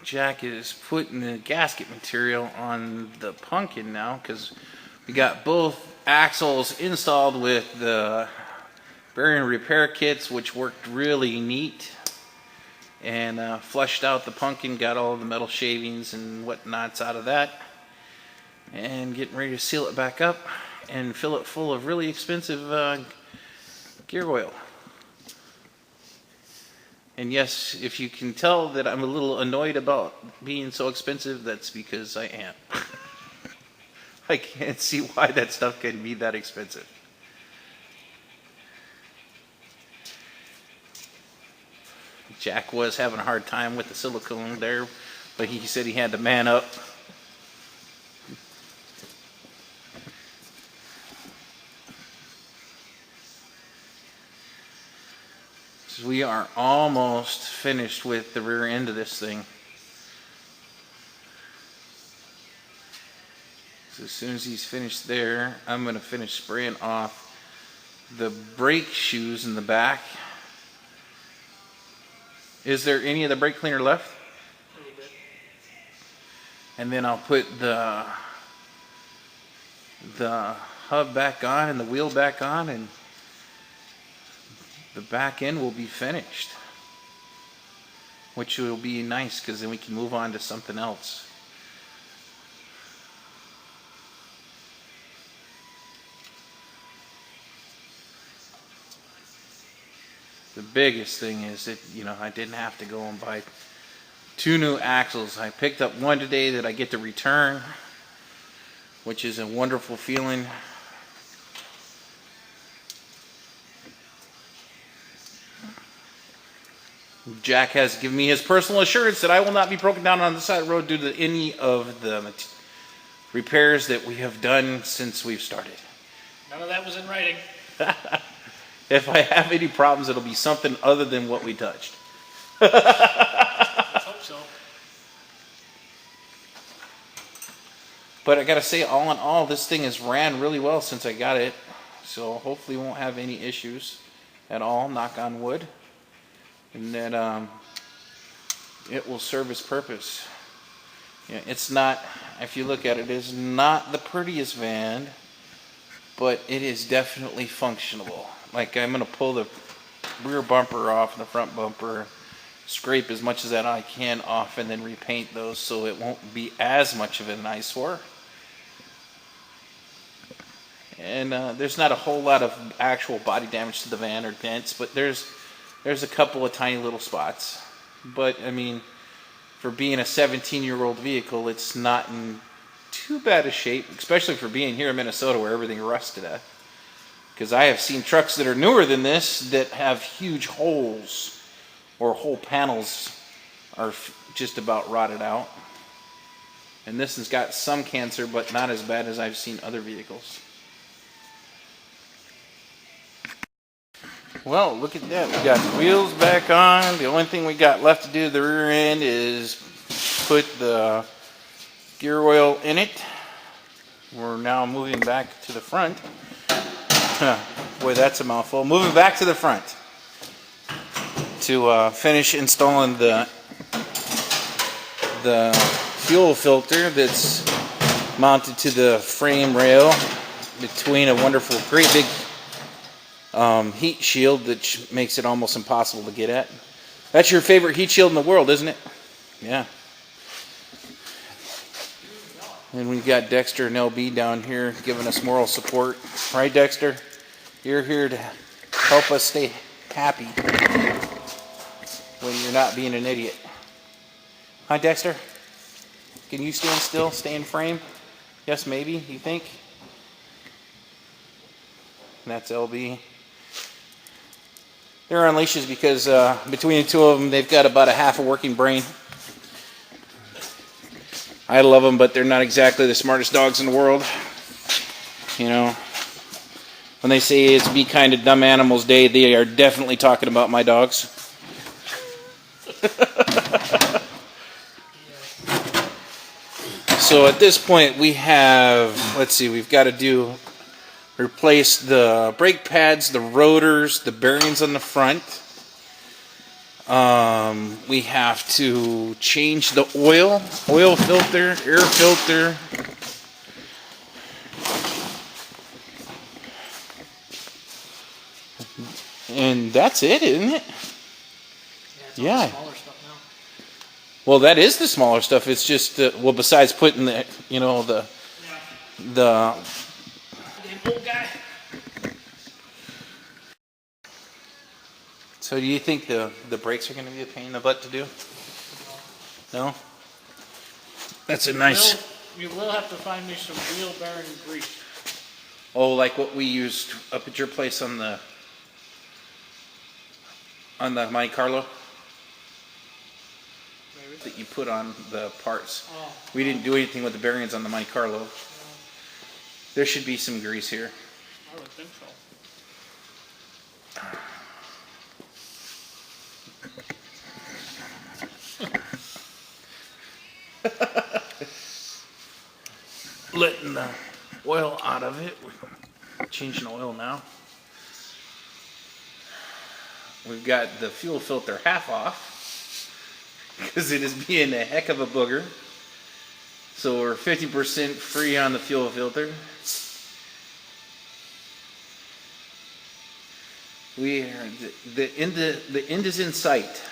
Jack is putting the gasket material on the pumpkin now, because we got both axles installed with the bearing repair kits, which worked really neat, and flushed out the pumpkin, got all the metal shavings and whatnots out of that, and getting ready to seal it back up and fill it full of really expensive gear oil. And yes, if you can tell that I'm a little annoyed about being so expensive, that's because I am. I can't see why that stuff can be that expensive. Jack was having a hard time with the silicone there, but he said he had to man up. So we are almost finished with the rear end of this thing. So as soon as he's finished there, I'm going to finish spraying off the brake shoes in the back. Is there any of the brake cleaner left? A little bit. And then I'll put the hub back on and the wheel back on, and the back end will be finished, which will be nice because then we can move on to something else. The biggest thing is that, I didn't have to go and buy 2 new axles. I picked up one today that I get to return, which is a wonderful feeling. Jack has given me his personal assurance that I will not be broken down on the side of the road due to any of the repairs that we have done since we've started. None of that was in writing. If I have any problems, it'll be something other than what we touched. Let's hope so. But I gotta say, all in all, this thing has ran really well since I got it. So hopefully won't have any issues at all, knock on wood. And that it will serve its purpose. It's not, if you look at it, it is not the prettiest van, but it is definitely functional. Like, I'm going to pull the rear bumper off and the front bumper, scrape as much as that I can off, and then repaint those so it won't be as much of an eyesore. And there's not a whole lot of actual body damage to the van or dents, but there's a couple of tiny little spots. But, I mean, for being a 17-year-old vehicle, it's not in too bad a shape, especially for being here in Minnesota where everything rusts to death. Because I have seen trucks that are newer than this that have huge holes, or whole panels are just about rotted out. And this has got some cancer, but not as bad as I've seen other vehicles. Well, look at that. We got the wheels back on. The only thing we got left to do to the rear end is put the gear oil in it. We're now moving back to the front. Boy, that's a mouthful. Moving back to the front to finish installing the fuel filter that's mounted to the frame rail between a wonderful, great big heat shield that makes it almost impossible to get at. That's your favorite heat shield in the world, isn't it? Yeah. And we've got Dexter and LB down here giving us moral support. Right, Dexter? You're here to help us stay happy when you're not being an idiot. Hi, Dexter? Can you stand still? Stay in frame? Yes, maybe, you think? And that's LB. They're on leashes because between the two of them, they've got about a half a working brain. I love them, but they're not exactly the smartest dogs in the world. When they say it's Be Kind to Dumb Animals Day, they are definitely talking about my dogs. So at this point, we have, we've got to replace the brake pads, the rotors, the bearings on the front. We have to change the oil filter, air filter. And that's it, isn't it? It's Yeah. all the smaller stuff now. Well, that is the smaller stuff. It's just, well, besides putting the, you know, Yeah. the, Damn old guy. so do you think the brakes are going to be a pain in the butt to do? No? That's a nice, You will have to find me some wheel bearing grease. oh, like what we used up at your place on the Monte Carlo Maybe. that you put on the parts. Oh. We didn't do anything with the bearings on the Monte Carlo. There should be some grease here. I would think so. Letting the oil out of it. We're changing oil now. We've got the fuel filter half off because it is being a heck of a booger. So we're 50% free on the fuel filter. We are the end is in sight.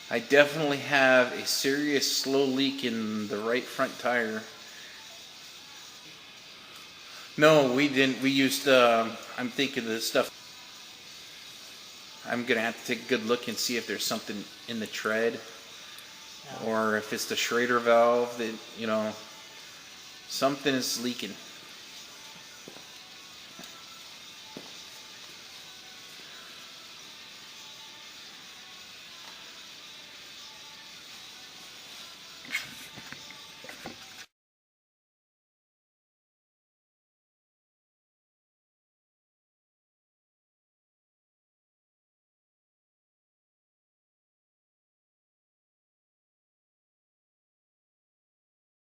I definitely have a serious slow leak in the right front tire. No, we didn't. We used, I'm thinking of this stuff. I'm going to have to take a good look and see if there's something in the tread. Or if it's the Schrader valve that, you know, something is leaking.